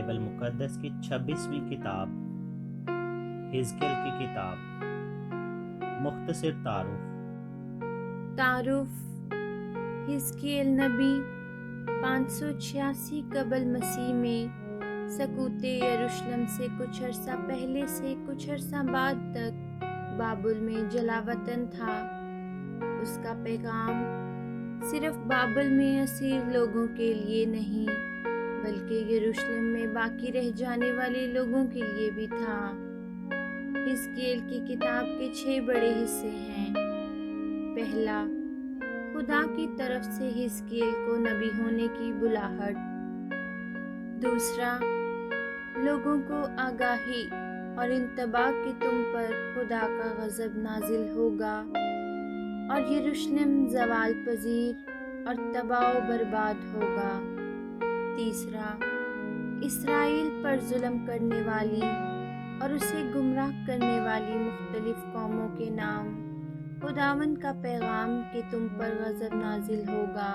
Bible مقدس کی 26ویں کتاب حزقیل کی کتاب۔ مختصر تعارف۔ حزقیل نبی 586 قبل مسیح میں سقوط یروشلم سے کچھ عرصہ پہلے سے کچھ عرصہ بعد تک بابل میں جلا وطن تھا۔ اس کا پیغام صرف بابل میں اسیر لوگوں کے لیے نہیں بلکہ یروشلم میں باقی رہ جانے والے لوگوں کے لیے بھی تھا۔ حزقیل کی کتاب کے 6 بڑے حصے ہیں۔ پہلا، خدا کی طرف سے حزقیل کو نبی ہونے کی بلاہٹ۔ دوسرا، لوگوں کو آگاہی اور انتباہ کہ تم پر خدا کا غضب نازل ہوگا اور یروشلم زوال پذیر اور تباہ و برباد ہوگا۔ تیسرا، اسرائیل پر ظلم کرنے والی اور اسے گمراہ کرنے والی مختلف قوموں کے نام، خداوند کا پیغام کہ تم پر غضب نازل ہوگا۔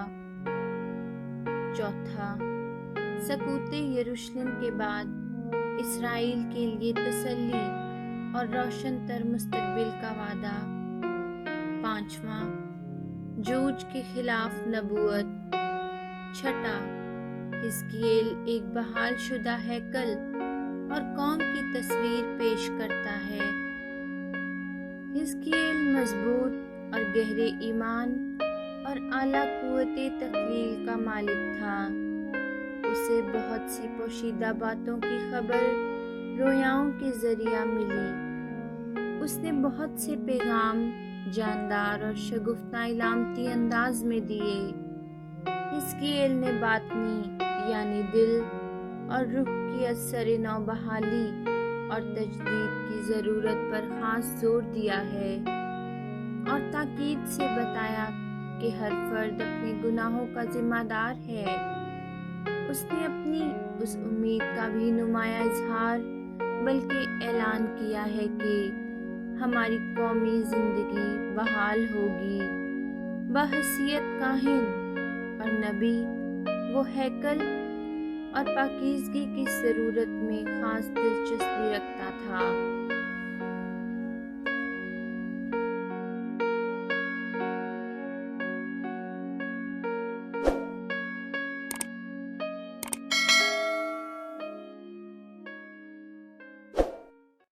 چوتھا، سقوط یروشلم کے بعد اسرائیل کے لیے تسلی اور روشن تر مستقبل کا وعدہ۔ پانچواں، جوج کے خلاف نبوت۔ چھٹا، حزقیل ایک بحال شدہ ہیکل اور قوم کی تصویر پیش کرتا ہے۔ حزقیل مضبوط اور گہرے ایمان اور اعلیٰ قوت تخلیل کا مالک تھا۔ اسے بہت سی پوشیدہ باتوں کی خبر رویاؤں کے ذریعہ ملی۔ اس نے بہت سے پیغام جاندار اور شگفتہ علامتی انداز میں دیے۔ حزقیل نے باطنی یعنی دل اور روح کی اثر نو بحالی اور تجدید کی ضرورت پر خاص زور دیا ہے اور تاکید سے بتایا کہ ہر فرد اپنے گناہوں کا ذمہ دار ہے۔ اس نے اپنی اس امید کا بھی نمایاں اظہار بلکہ اعلان کیا ہے کہ ہماری قومی زندگی بحال ہوگی۔ بحیثیت کاہن اور نبی، وہ ہیکل اور پاکیزگی کی ضرورت میں خاص دلچسپی رکھتا تھا۔